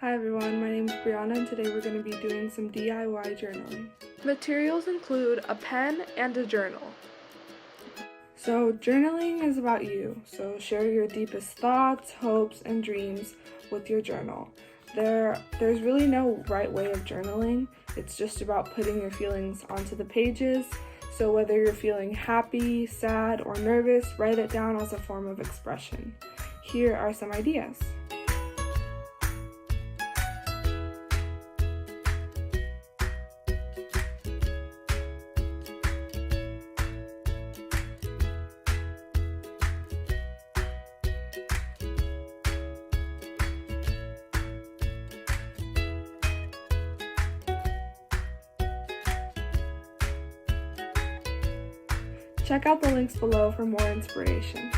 Hi everyone, my name is Brianna and today we're going to be doing some DIY journaling. Materials include a pen and a journal. So journaling is about you, so share your deepest thoughts, hopes, and dreams with your journal. There's really no right way of journaling, it's just about putting your feelings onto the pages. So whether you're feeling happy, sad, or nervous, write it down as a form of expression. Here are some ideas. Check out the links below for more inspiration.